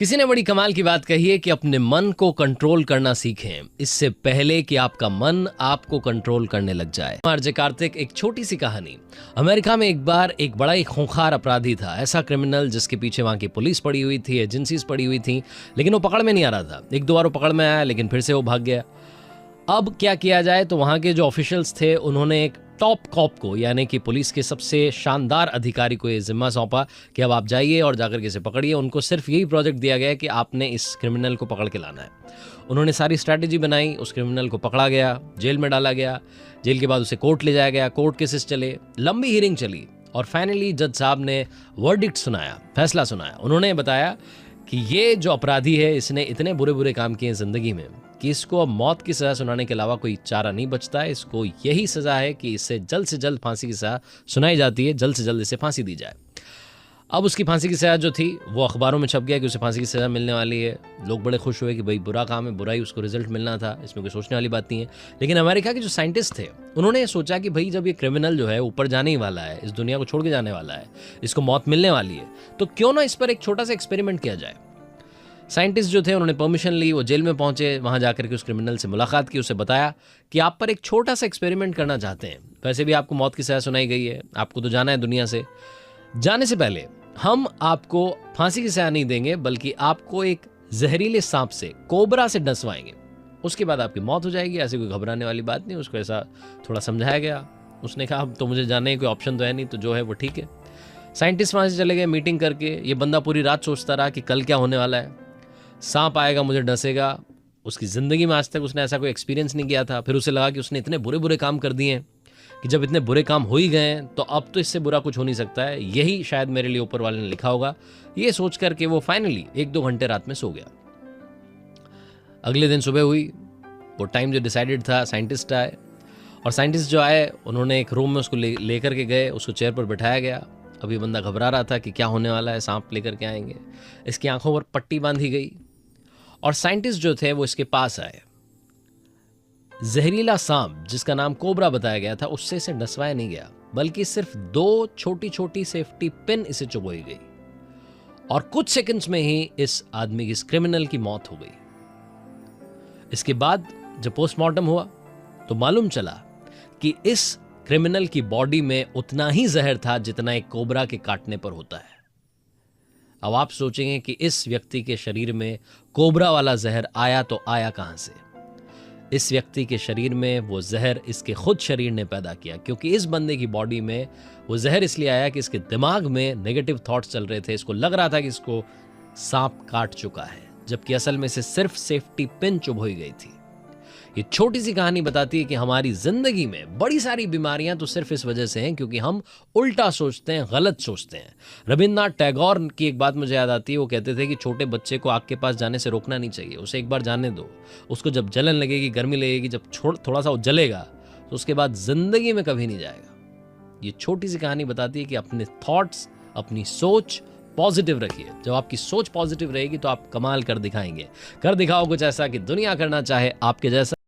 किसी ने बड़ी कमाल की बात कही है कि अपने मन को कंट्रोल करना सीखें इससे पहले कि आपका मन आपको कंट्रोल करने लग जाए। आरजे कार्तिक, एक छोटी सी कहानी। अमेरिका में एक बार एक बड़ा ही खूंखार अपराधी था, ऐसा क्रिमिनल जिसके पीछे वहां की पुलिस पड़ी हुई थी, एजेंसीज पड़ी हुई थी, लेकिन वो पकड़ में नहीं आ रहा था। एक दो बार वो पकड़ में आया, लेकिन फिर से वो भाग गया। अब क्या किया जाए, तो वहां के जो ऑफिशियल्स थे उन्होंने एक टॉप कॉप को, यानी कि पुलिस के सबसे शानदार अधिकारी को ये जिम्मा सौंपा कि अब आप जाइए और जाकर के इसे पकड़िए। उनको सिर्फ यही प्रोजेक्ट दिया गया कि आपने इस क्रिमिनल को पकड़ के लाना है। उन्होंने सारी स्ट्रैटेजी बनाई, उस क्रिमिनल को पकड़ा गया, जेल में डाला गया। जेल के बाद उसे कोर्ट ले जाया गया, कोर्ट केसेस चले, लंबी हियरिंग चली और फाइनली जज साहब ने वर्डिक्ट सुनाया, फैसला सुनाया। उन्होंने बताया कि ये जो अपराधी है, इसने इतने बुरे बुरे काम किए जिंदगी में कि इसको अब मौत की सज़ा सुनाने के अलावा कोई चारा नहीं बचता है। इसको यही सज़ा है कि इससे जल्द से जल्द फांसी की सज़ा सुनाई जाती है, जल्द से जल्द इसे फांसी दी जाए। अब उसकी फांसी की सज़ा जो थी वो अखबारों में छप गया कि उसे फांसी की सज़ा मिलने वाली है। लोग बड़े खुश हुए कि भाई बुरा काम है, बुरा ही उसको रिजल्ट मिलना था, इसमें कोई सोचने वाली बात नहीं है। लेकिन अमेरिका के जो साइंटिस्ट थे उन्होंने सोचा कि भाई जब ये क्रिमिनल जो है ऊपर जाने ही वाला है, इस दुनिया को छोड़ के जाने वाला है, इसको मौत मिलने वाली है, तो क्यों ना इस पर एक छोटा सा एक्सपेरिमेंट किया जाए। साइंटिस्ट जो थे उन्होंने परमिशन ली, वो जेल में पहुंचे, वहां जाकर के उस क्रिमिनल से मुलाकात की, उसे बताया कि आप पर एक छोटा सा एक्सपेरिमेंट करना चाहते हैं। वैसे भी आपको मौत की सज़ा सुनाई गई है, आपको तो जाना है दुनिया से। जाने से पहले हम आपको फांसी की सज़ा नहीं देंगे, बल्कि आपको एक जहरीले सांप से, कोबरा से डसवाएंगे। उसके बाद आपकी मौत हो जाएगी। ऐसे कोई घबराने वाली बात नहीं। उसको ऐसा थोड़ा समझाया गया। उसने कहा अब तो मुझे जाने कोई ऑप्शन तो है नहीं, तो जो है वो ठीक है। साइंटिस्ट वहां से चले गए मीटिंग करके। ये बंदा पूरी रात सोचता रहा कि कल क्या होने वाला है। सांप आएगा, मुझे डसेगा। उसकी ज़िंदगी में आज तक उसने ऐसा कोई एक्सपीरियंस नहीं किया था। फिर उसे लगा कि उसने इतने बुरे बुरे काम कर दिए हैं कि जब इतने बुरे काम हो ही गए हैं तो अब तो इससे बुरा कुछ हो नहीं सकता है, यही शायद मेरे लिए ऊपर वाले ने लिखा होगा। ये सोच करके वो फाइनली 1-2 घंटे रात में सो गया। अगले दिन सुबह हुई, वो टाइम जो डिसाइडेड था, साइंटिस्ट आए और साइंटिस्ट जो आए उन्होंने एक रूम में उसको लेकर के गए, उसको चेयर पर बैठाया गया। अभी बंदा घबरा रहा था कि क्या होने वाला है, सांप लेकर के आएंगे। इसकी आंखों पर पट्टी बांधी गई और साइंटिस्ट जो थे वो इसके पास आए। जहरीला सांप जिसका नाम कोबरा बताया गया था, उससे इसे डसवाया नहीं गया, बल्कि सिर्फ 2 छोटी छोटी सेफ्टी पिन इसे चुभोई गई और कुछ सेकंड्स में ही इस आदमी की, इस क्रिमिनल की मौत हो गई। इसके बाद जब पोस्टमार्टम हुआ तो मालूम चला कि इस क्रिमिनल की बॉडी में उतना ही जहर था जितना एक कोबरा के काटने पर होता है। अब आप सोचेंगे कि इस व्यक्ति के शरीर में कोबरा वाला जहर आया तो आया कहां से। इस व्यक्ति के शरीर में वो जहर इसके खुद शरीर ने पैदा किया, क्योंकि इस बंदे की बॉडी में वो जहर इसलिए आया कि इसके दिमाग में नेगेटिव थॉट्स चल रहे थे। इसको लग रहा था कि इसको सांप काट चुका है, जबकि असल में इसे सिर्फ सेफ्टी पिन चुभोई गई थी। ये छोटी सी कहानी बताती है कि हमारी जिंदगी में बड़ी सारी बीमारियां तो सिर्फ इस वजह से हैं क्योंकि हम उल्टा सोचते हैं, गलत सोचते हैं। रविन्द्रनाथ टैगोर की एक बात मुझे याद आती है। वो कहते थे कि छोटे बच्चे को आग के पास जाने से रोकना नहीं चाहिए, उसे एक बार जाने दो। उसको जब जलन लगेगी, गर्मी लगेगी, जब थोड़ा सा वो जलेगा तो उसके बाद जिंदगी में कभी नहीं जाएगा। ये छोटी सी कहानी बताती है कि अपने थॉट्स, अपनी सोच पॉजिटिव रखिए। जब आपकी सोच पॉजिटिव रहेगी तो आप कमाल कर दिखाएंगे। कर दिखाओ कुछ ऐसा कि दुनिया करना चाहे आपके जैसा।